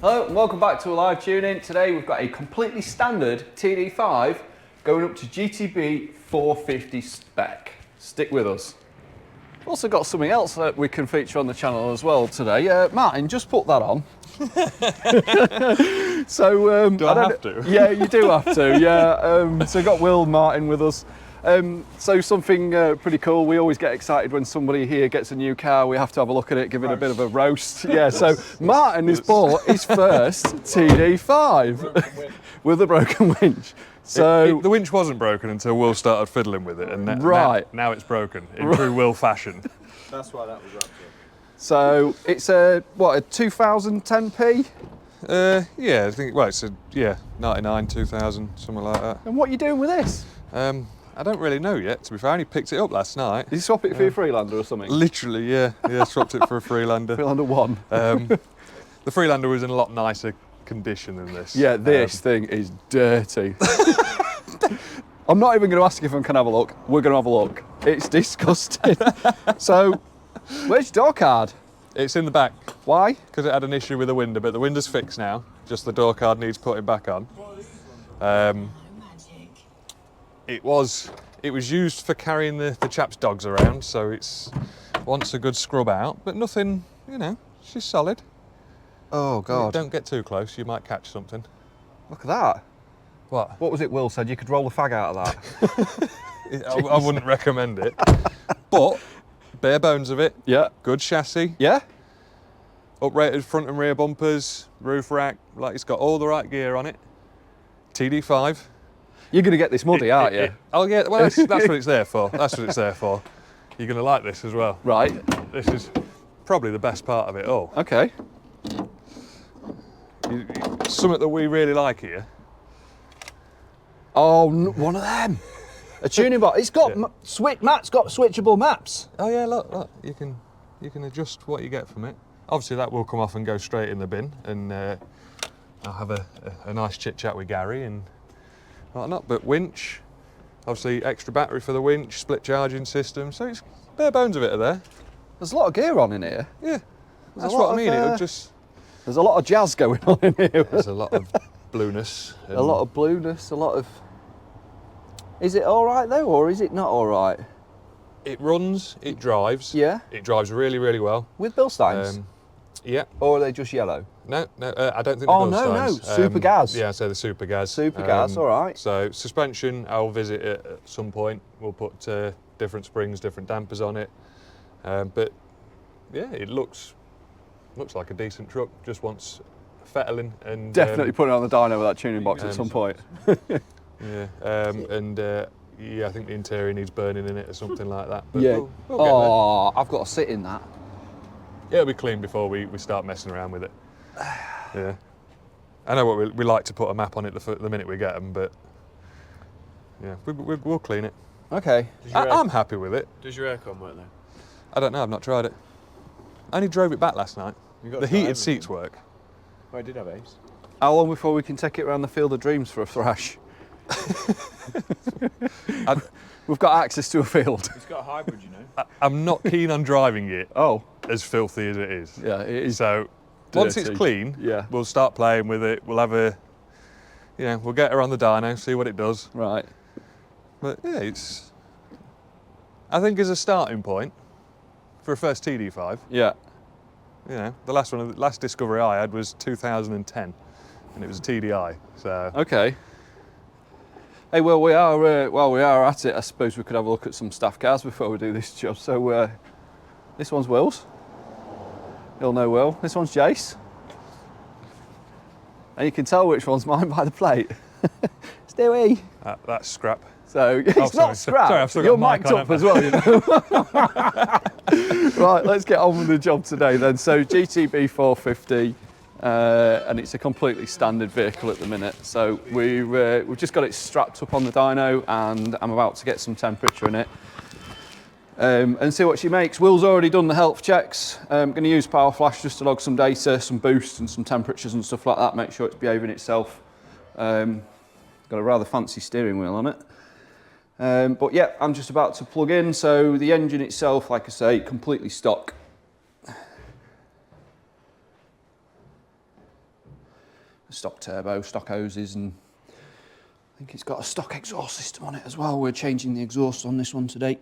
Hello and welcome back to a live tune-in. Today we've got a completely standard Td5 going up to GTB450 spec. Stick with us. We've also got something else that we can feature on the channel as well today. Martin, just put that on. So do I have to? Yeah, you do have to. Yeah. So we've got Will, Martin with us. So something pretty cool. We always get excited when somebody here gets a new car. We have to have a look at it, give it a bit of a roast. Yeah. So Martin has bought his first Td5 with a broken winch. So the winch wasn't broken until Will started fiddling with it, and now it's broken in true Will fashion. That's why that was wrapped up. So it's a 2010p? Yeah, I think it's 99, 2000, something like that. And what are you doing with this? I don't really know yet, to be fair. I only picked it up last night. Did you swap it for your Freelander or something? Literally, yeah, swapped it for a Freelander. Freelander 1. The Freelander was in a lot nicer condition than this. Yeah, this thing is dirty. I'm not even going to ask if I can have a look. We're going to have a look. It's disgusting. So, where's your door card? It's in the back. Why? Because it had an issue with the window, but the window's fixed now. Just the door card needs putting back on. It was used for carrying the chap's dogs around, so it's wants a good scrub out, but nothing, she's solid. Oh God. Don't get too close, you might catch something. Look at that. What? What was it Will said? You could roll the fag out of that. I wouldn't recommend it. But, bare bones of it. Yeah. Good chassis. Yeah? Uprated front and rear bumpers, roof rack, like it's got all the right gear on it. Td5. You're going to get this muddy, aren't you? Oh yeah, well that's what it's there for. That's what it's there for. You're going to like this as well. Right. This is probably the best part of it all. Okay. Something that we really like here. Oh, one of them. A tuning box. It's got Matt's got switchable maps. Oh yeah, look, you can adjust what you get from it. Obviously that will come off and go straight in the bin, and I'll have a nice chit chat with Gary and whatnot. But winch, obviously extra battery for the winch, split charging system. So it's bare bones of it are there. There's a lot of gear on in here. Yeah, that's what I mean. It'll just. There's a lot of jazz going on in here. There's a lot of blueness. A lot of blueness, a lot of... Is it all right though, or is it not all right? It runs, it drives. Yeah? It drives really, really well. With Bilsteins? Yeah. Or are they just yellow? No, I don't think Oh, the Bilsteins. no, Super Gas. Yeah, so the Super Gas. Super Gas, all right. So suspension, I'll visit it at some point. We'll put different springs, different dampers on it. But yeah, it looks like a decent truck. Just wants fettling and definitely put it on the dyno with that tuning box at some point. Yeah, I think the interior needs burning in it or something like that. But yeah. we'll get there. I've got to sit in that. Yeah, it'll be clean before we start messing around with it. Yeah, I know what we like to put a map on it the minute we get them, but yeah, we'll clean it. Okay. I'm happy with it. Does your aircon work though? I don't know. I've not tried it. I only drove it back last night. The heated seats work. Oh, I did have Ace. How long before we can take it around the Field of Dreams for a thrash? We've got access to a field. It's got a hybrid, you know. I'm not keen on driving it. Oh. As filthy as it is. Yeah, it is. So once it's clean, we'll start playing with it. We'll have we'll get her on the dyno, see what it does. Right. But yeah, I think as a starting point for a first Td5. Yeah. The last discovery I had was 2010, and it was a TDI. So. Okay. Hey, well, we are at it. I suppose we could have a look at some staff cars before we do this job. So, this one's Will's. You'll know Will. This one's Jace. And you can tell which one's mine by the plate. Stewie. That's scrap. So it's not scrap. Sorry, I've still You're got mic'd up as well, you know. Right, let's get on with the job today then. So GTB450, and it's a completely standard vehicle at the minute. So we've just got it strapped up on the dyno, and I'm about to get some temperature in it and see what she makes. Will's already done the health checks. I'm going to use Power Flash just to log some data, some boosts and some temperatures and stuff like that, make sure it's behaving itself. Got a rather fancy steering wheel on it. But yeah, I'm just about to plug in. So the engine itself, like I say, completely stock. stock turbo, stock hoses, and I think it's got a stock exhaust system on it as well. We're changing the exhaust on this one today.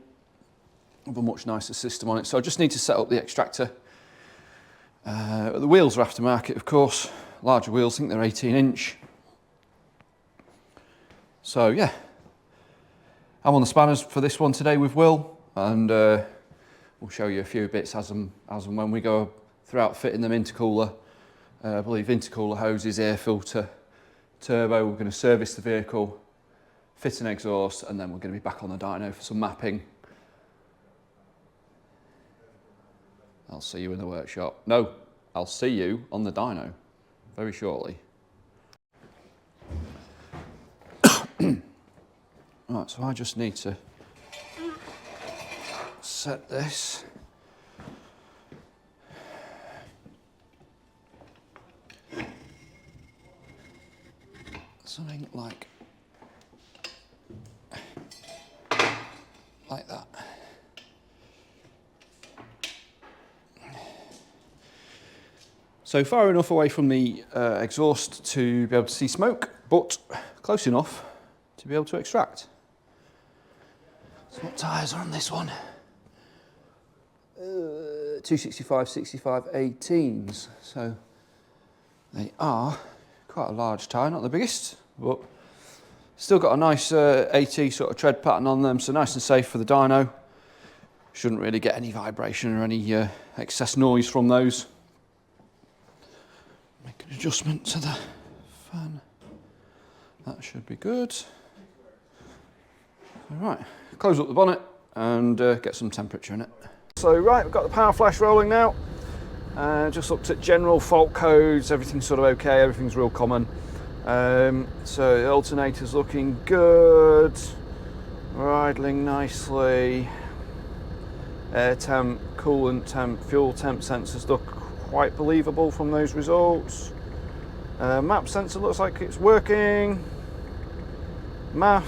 Have a much nicer system on it. So I just need to set up the extractor. The wheels are aftermarket, of course. Larger wheels, I think they're 18-inch. So yeah, I'm on the spanners for this one today with Will, and we'll show you a few bits as and when we go throughout fitting them. Intercooler, I believe intercooler hoses, air filter, turbo. We're going to service the vehicle, fit an exhaust, and then we're going to be back on the dyno for some mapping. I'll see you in the workshop. No, I'll see you on the dyno very shortly. Right, so I just need to set this. Something like that. So far enough away from the exhaust to be able to see smoke, but close enough to be able to extract. So what tyres are on this one? 265, 65, 18s. So they are quite a large tyre, not the biggest, but still got a nice AT sort of tread pattern on them, so nice and safe for the dyno. Shouldn't really get any vibration or any excess noise from those. Make an adjustment to the fan. That should be good. All right, close up the bonnet and get some temperature in it. So right, we've got the power flash rolling now. Just looked at general fault codes, everything's sort of okay, everything's real common. So the alternator's looking good, idling nicely. Air temp, coolant temp, fuel temp sensors look quite believable from those results. Map sensor looks like it's working. MAF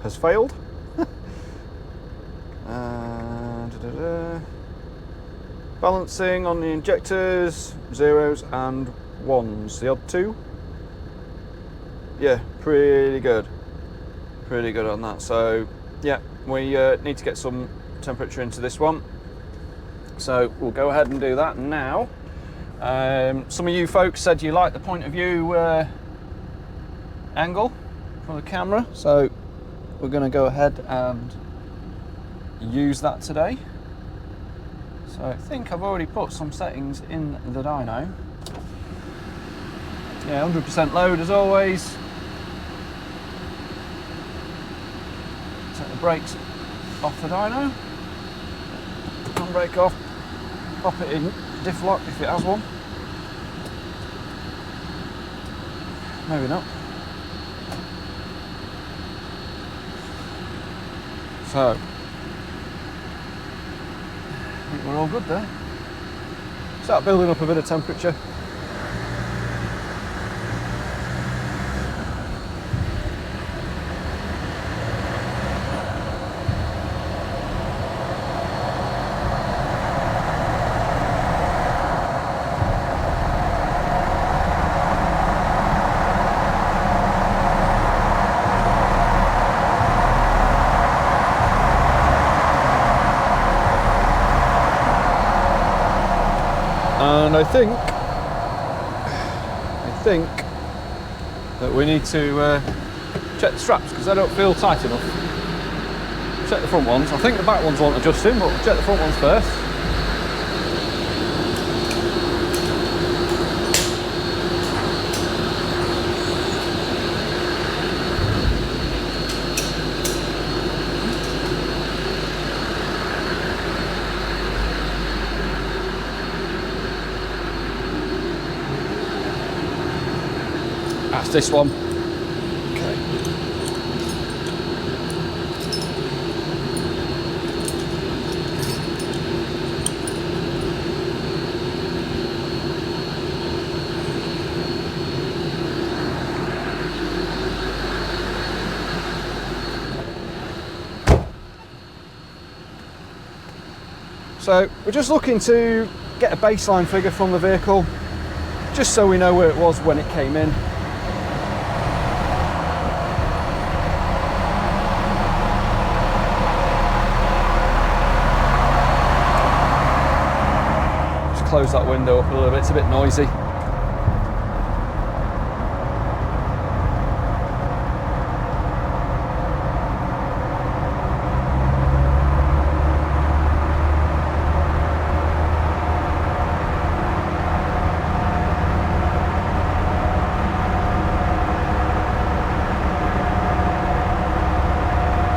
has failed. Balancing on the injectors, zeros and ones. The odd two. Yeah, pretty good. Pretty good on that. So yeah, we need to get some temperature into this one. So we'll go ahead and do that now. Some of you folks said you like the point of view angle from the camera, so we're going to go ahead and use that today. So I think I've already put some settings in the dyno. Yeah, 100% load as always. Take the brakes off the dyno. Handbrake off. Pop it in diff lock if it has one. Maybe not. So, I think we're all good there. Start building up a bit of temperature. And I think that we need to check the straps because they don't feel tight enough. Check the front ones. I think the back ones want adjusting, but we'll check the front ones first. That's this one. Okay. So we're just looking to get a baseline figure from the vehicle. just so we know where it was when it came in. Just close that window up a little bit, it's a bit noisy.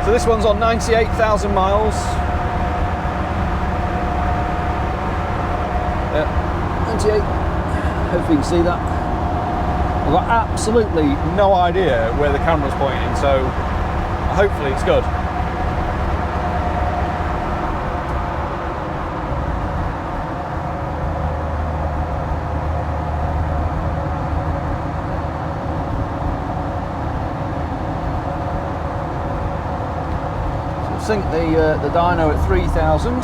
So this one's on 98,000 miles. Yeah, 98. Hopefully you can see that. I've got absolutely no idea where the camera's pointing, so hopefully it's good. Sync the dyno at 3000.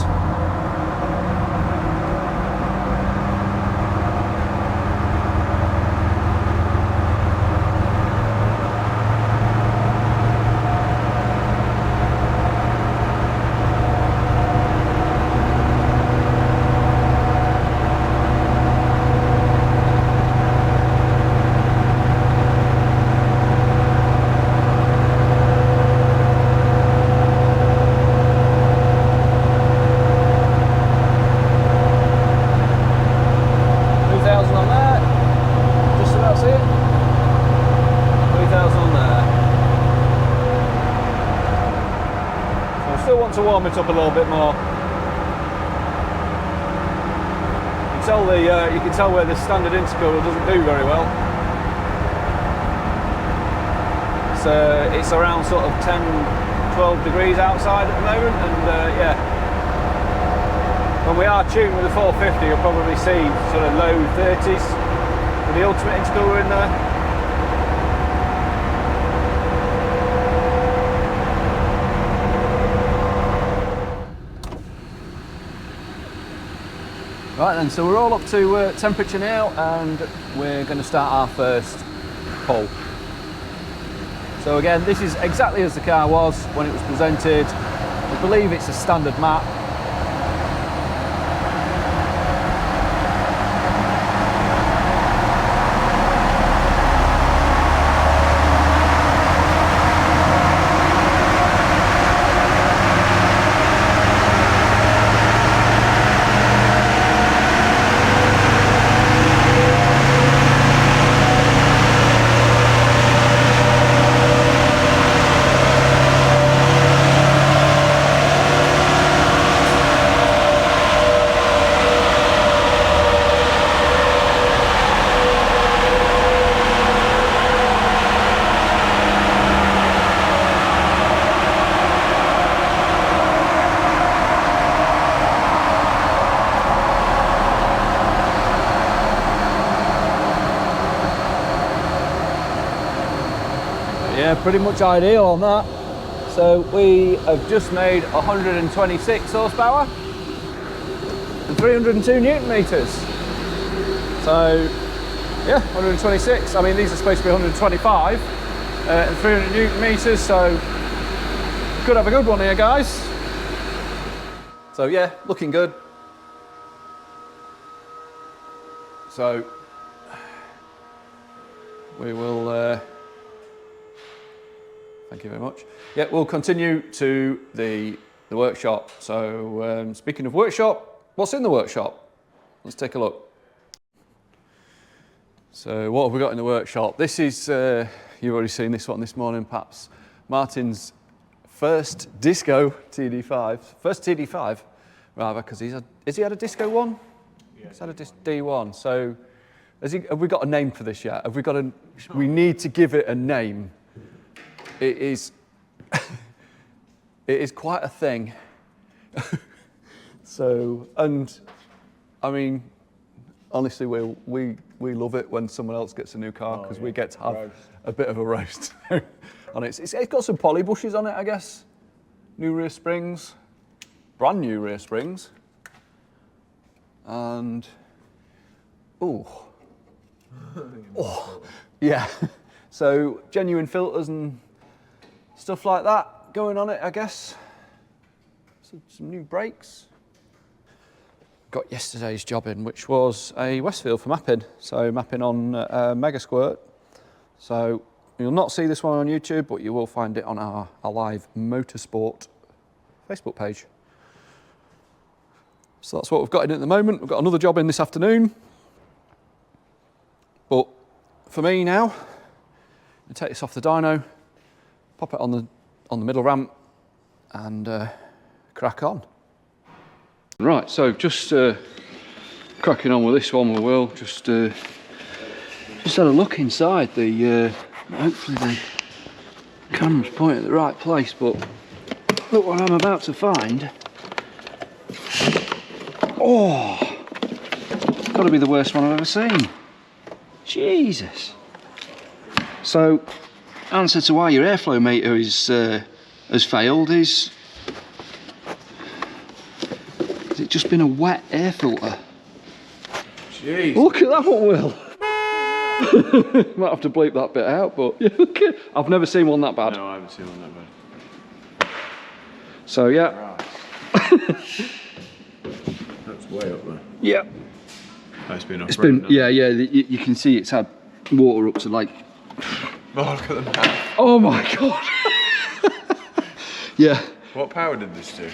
To warm it up a little bit more. You can tell where the standard intercooler doesn't do very well. It's around sort of 10-12 degrees outside at the moment, and yeah, when we are tuned with the 450 you'll probably see sort of low 30s with the ultimate intercooler in there. Right then, so we're all up to temperature now, and we're going to start our first pull. So again, this is exactly as the car was when it was presented. I believe it's a standard map. Yeah, pretty much ideal on that. So we have just made 126 horsepower and 302 Newton meters. So yeah, 126. I mean, these are supposed to be 125 and 300 Newton meters. So could have a good one here, guys. So yeah, looking good. So we will. Thank you very much. Yeah, we'll continue to the workshop. So speaking of workshop, what's in the workshop? Let's take a look. So what have we got in the workshop? This is, you've already seen this one this morning, perhaps. Martin's first disco Td5. First Td5, rather, because has he had a disco one? Yeah, he's had a D1. So have we got a name for this yet? Have we got we need to give it a name. It is, it is quite a thing. So, and I mean, honestly, we love it when someone else gets a new car, because we get to have a bit of a roast on it. It's got some poly bushes on it, I guess. New rear springs, brand new rear springs, and Oh, yeah. So genuine filters and stuff like that going on it, I guess. Some new brakes. Got yesterday's job in, which was a Westfield for mapping. So mapping on Mega Squirt. So you'll not see this one on YouTube, but you will find it on our Alive Motorsport Facebook page. So that's what we've got in at the moment. We've got another job in this afternoon. But for me now, I'm gonna take this off the dyno, pop it on the middle ramp, and crack on. Right, so just cracking on with this one, we will just had a look inside. The hopefully the camera's pointing at the right place, but look what I'm about to find. Oh, it's got to be the worst one I've ever seen. Jesus. So, answer to why your airflow meter is has failed is it just been a wet air filter? Jeez. Look at that one, Will. Might have to bleep that bit out, but yeah, look at, I've never seen one that bad. No, I haven't seen one that bad. So yeah. Right. That's way up there. Yeah. Oh, it's been Yeah, you can see it's had water up to like. Oh, look at the map. Oh my god. Yeah. What power did this do?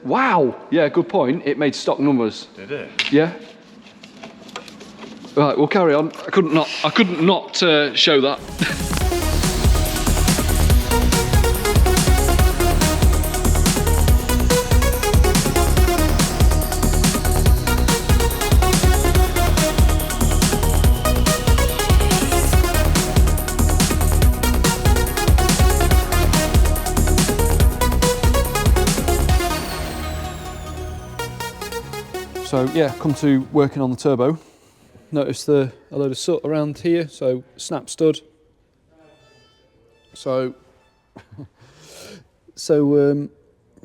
Wow. Yeah, good point. It made stock numbers. Did it? Yeah. Right, we'll carry on. I couldn't not show that. So yeah, come to working on the turbo. Notice a load of soot around here, so snap stud. So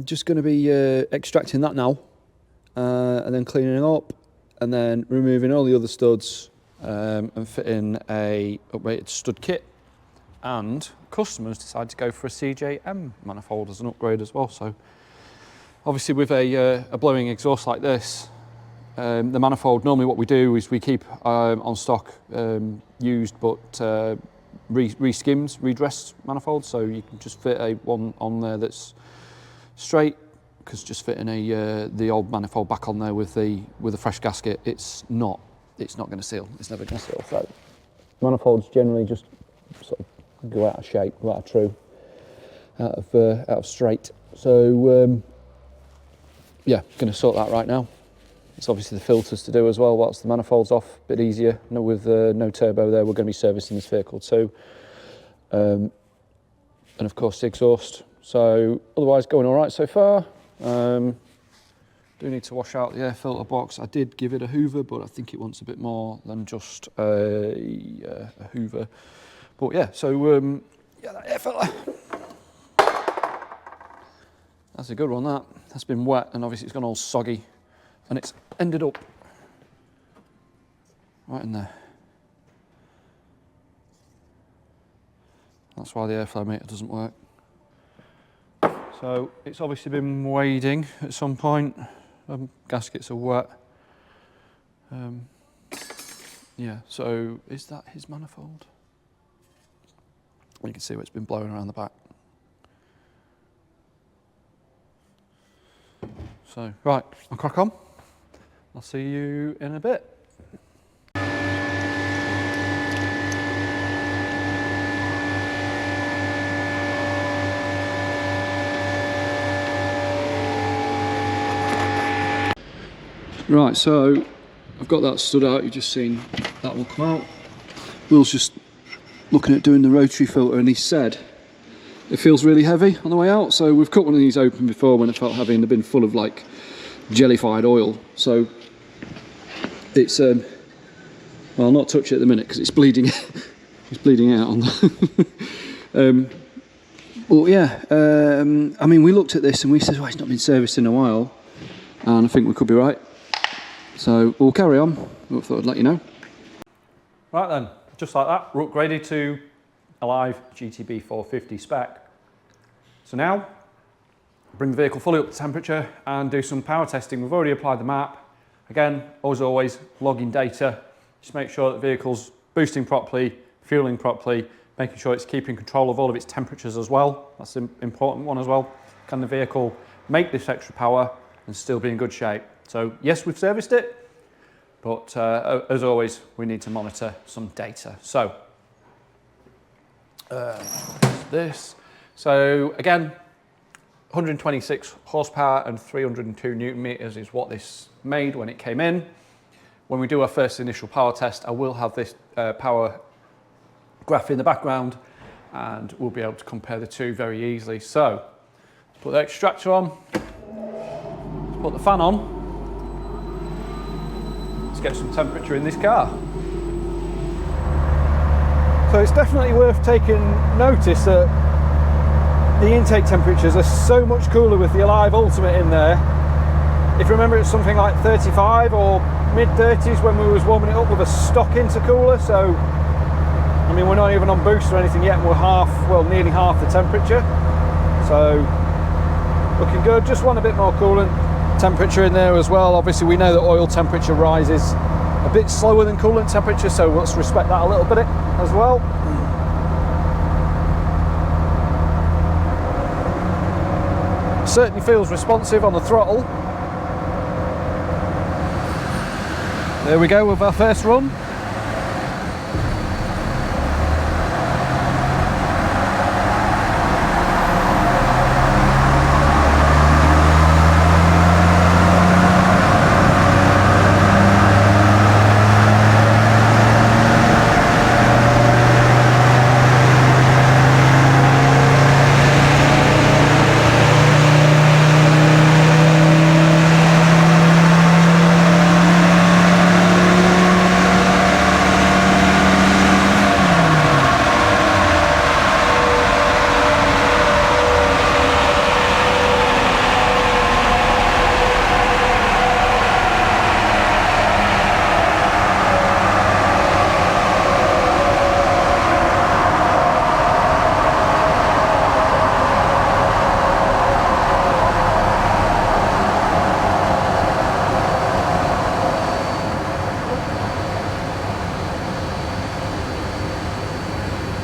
just going to be extracting that now, and then cleaning it up, and then removing all the other studs, and fitting a upgraded stud kit. And customers decide to go for a CJM manifold as an upgrade as well. So obviously with a blowing exhaust like this, the manifold, normally what we do is we keep on stock used but redressed manifolds, so you can just fit one on there that's straight, because just fitting the old manifold back on there with a fresh gasket, it's not going to seal. It's never going to seal. So manifolds generally just sort of go out of shape, go out of true, out of straight. So yeah, going to sort that right now. It's obviously the filters to do as well whilst the manifold's off, a bit easier. No, with no turbo there, we're going to be servicing this vehicle too. And of course the exhaust. So otherwise going all right so far. Do need to wash out the air filter box. I did give it a hoover, but I think it wants a bit more than just a hoover. But yeah, so yeah, that air filter. That's a good one, that. That's been wet and obviously it's gone all soggy. And it's ended up right in there. That's why the airflow meter doesn't work. So it's obviously been wading at some point. Gaskets are wet. Yeah, so is that his manifold? You can see what's been blowing around the back. So, right, I'll crack on. I'll see you in a bit. Right, so I've got that stood out, you've just seen that one come out. Will's just looking at doing the rotary filter and he said it feels really heavy on the way out. So we've cut one of these open before when it felt heavy and they've been full of like jellified oil. So it's, well, I'll not touch it at the minute because it's bleeding. It's bleeding out on the but yeah, I mean, we looked at this and we said, well, it's not been serviced in a while. And I think we could be right. So we'll carry on. I thought I'd let you know. Right then, just like that, we're upgraded to a live GTB450 spec. So now, bring the vehicle fully up to temperature and do some power testing. We've already applied the map. Again, as always, logging data. Just make sure that the vehicle's boosting properly, fueling properly, making sure it's keeping control of all of its temperatures as well. That's an important one as well. Can the vehicle make this extra power and still be in good shape? So yes, we've serviced it, but as always, we need to monitor some data. So this. So again, 126 horsepower and 302 Newton meters is what this made when it came in. When we do our first initial power test, I will have this power graph in the background and we'll be able to compare the two very easily. So, let's put the extractor on, let's put the fan on, let's get some temperature in this car. So it's definitely worth taking notice that the intake temperatures are so much cooler with the Alive Ultimate in there. If you remember, it's something like 35 or mid-30s when we was warming it up with a stock intercooler. So, I mean, we're not even on boost or anything yet. We're nearly half the temperature. So, looking good. Just want a bit more coolant temperature in there as well. Obviously, we know that oil temperature rises a bit slower than coolant temperature, so let's respect that a little bit as well. Certainly feels responsive on the throttle. There we go with our first run.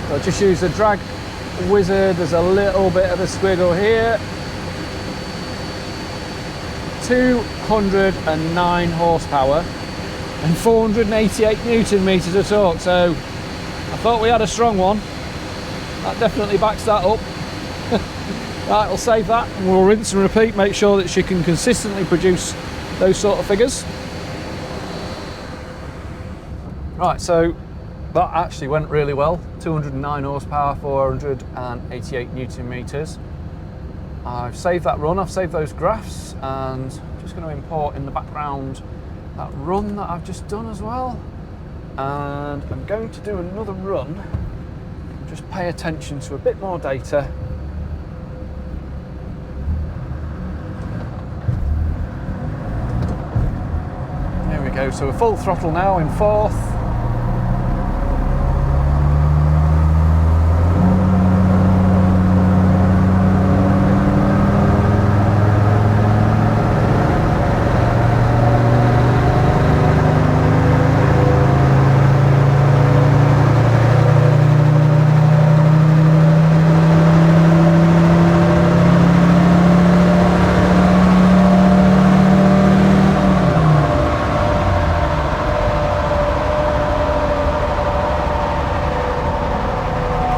So just use the drag wizard. There's a little bit of a squiggle here. 209 horsepower and 488 Newton meters of torque. So I thought we had a strong one. That definitely backs that up. Right, we'll save that and we'll rinse and repeat, make sure that she can consistently produce those sort of figures. Right, so that actually went really well. 209 horsepower, 488 Newton meters. I've saved that run, I've saved those graphs, and I'm just going to import in the background that run that I've just done as well. And I'm going to do another run, just pay attention to a bit more data. There we go, so we're full throttle now in fourth.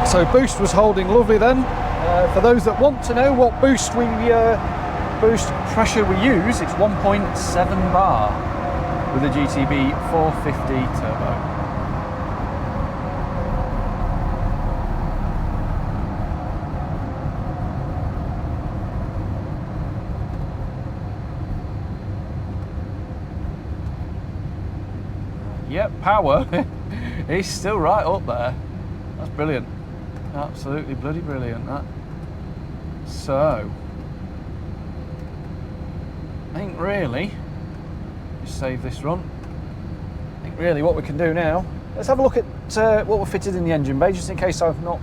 So boost was holding lovely then. For those that want to know what boost pressure we use, it's 1.7 bar with the GTB450 turbo. Yep, power is still right up there. That's brilliant. Absolutely bloody brilliant, that. So, I think really, just save this run. I think really what we can do now let's have a look at what we're fitted in the engine bay, just in case I've not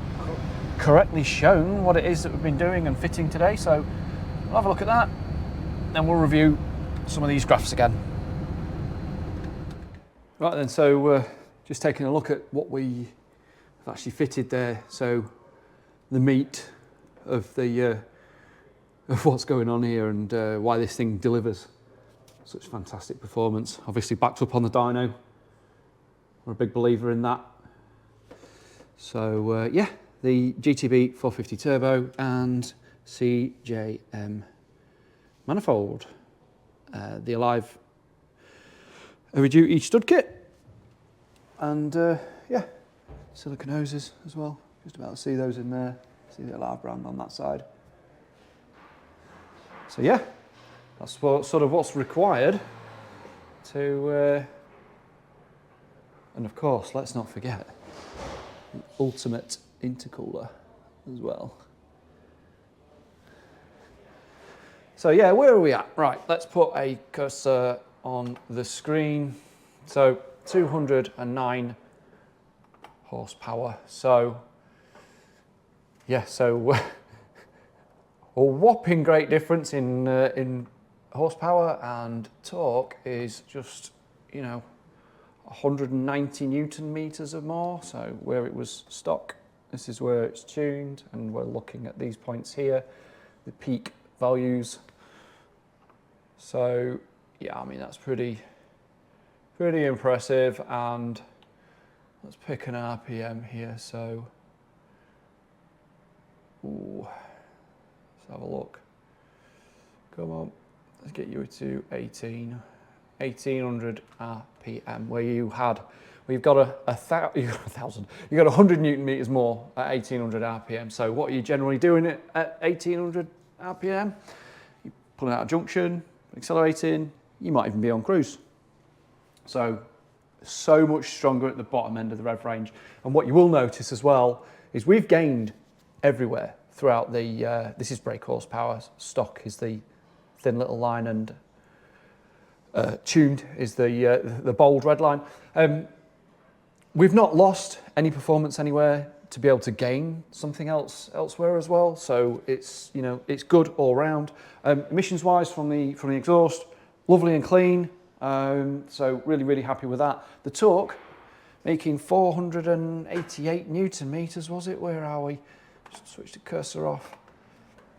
correctly shown what it is that we've been doing and fitting today. So we'll have a look at that, then we'll review some of these graphs again. Right then, so just taking a look at what we have actually fitted there. So the meat of the of what's going on here and why this thing delivers such fantastic performance. Obviously backed up on the dyno. We're a big believer in that. So yeah, the GTB450 turbo and CJM manifold. The Alive heavy duty stud kit. And yeah, silicone hoses as well. Just about to see those in there. See the Alive brand on that side. So yeah, that's sort of what's required to, and of course, let's not forget the ultimate intercooler as well. So yeah, where are we at? Right, let's put a cursor on the screen. So 209 horsepower. So yeah, so a whopping great difference in horsepower, and torque is just, you know, 190 Newton meters or more. So where it was stock, this is where it's tuned, and we're looking at these points here, the peak values. So yeah, I mean, that's pretty impressive. And let's pick an RPM here. So ooh, let's have a look. Come on, let's get you to 1800 RPM, where you've got you've got 100 Newton meters more at 1800 RPM. So what are you generally doing at 1800 RPM? You're pulling out a junction, accelerating, you might even be on cruise. So much stronger at the bottom end of the rev range. And what you will notice as well is we've gained everywhere throughout the, this is brake horsepower, stock is the thin little line, and tuned is the bold red line. We've not lost any performance anywhere to be able to gain something else elsewhere as well. So it's, you know, it's good all round. Emissions wise from the exhaust, lovely and clean. So really happy with that. The torque, making 488 Newton meters, was it? Where are we? Just switch the cursor off.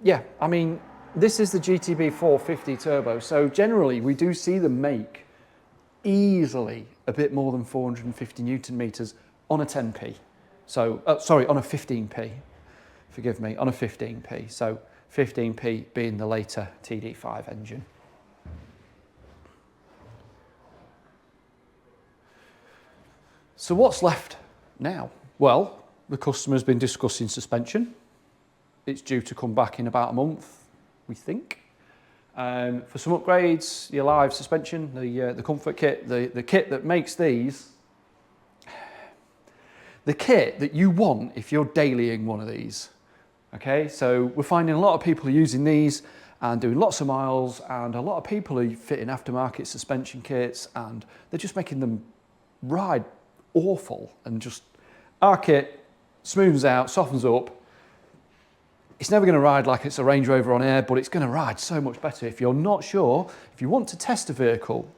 Yeah, I mean, this is the GTB450 turbo. So generally we do see them make easily a bit more than 450 Newton meters on a 10p. So, sorry, on a 15p, forgive me, on a 15p. So 15p being the later Td5 engine. So what's left now? Well, the customer's been discussing suspension. It's due to come back in about a month, we think. For some upgrades, the Alive suspension, the comfort kit, the kit that makes these, the kit that you want if you're dailying one of these. Okay, so we're finding a lot of people are using these and doing lots of miles, and a lot of people are fitting aftermarket suspension kits, and they're just making them ride awful. And just our kit smooths out, softens up. It's never going to ride like it's a Range Rover on air, but it's going to ride so much better. If you're not sure, if you want to test a vehicle,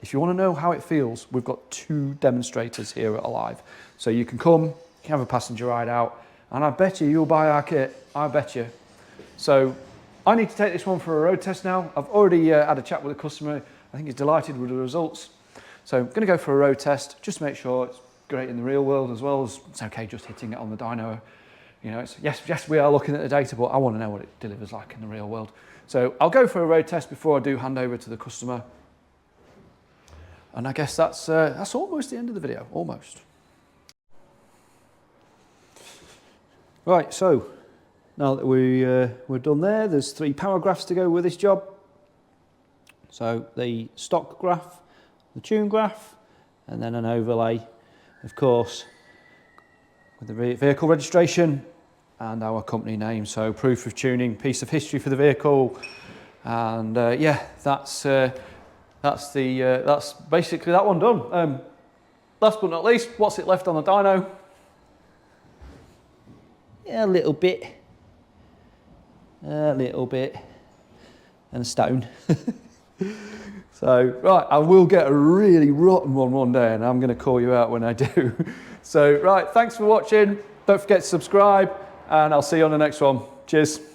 if you want to know how it feels, we've got 2 demonstrators here at Alive. So you can come, you can have a passenger ride out, and I bet you'll buy our kit. I bet you. So I need to take this one for a road test now. I've already had a chat with the customer. I think he's delighted with the results. So I'm going to go for a road test, just to make sure it's great in the real world, as well as it's okay just hitting it on the dyno. You know, it's, yes, we are looking at the data, but I want to know what it delivers like in the real world. So I'll go for a road test before I do hand over to the customer. And I guess that's almost the end of the video, almost. Right, so now that we're done there, there's 3 power graphs to go with this job. So the stock graph, the tune graph, and then an overlay, of course, with the vehicle registration and our company name. So proof of tuning, piece of history for the vehicle, and yeah, that's basically that one done. last but not least, what's it left on the dyno? Yeah, a little bit. A little bit. And a stone. So, right, I will get a really rotten one day, and I'm going to call you out when I do. So, right, thanks for watching. Don't forget to subscribe, and I'll see you on the next one. Cheers.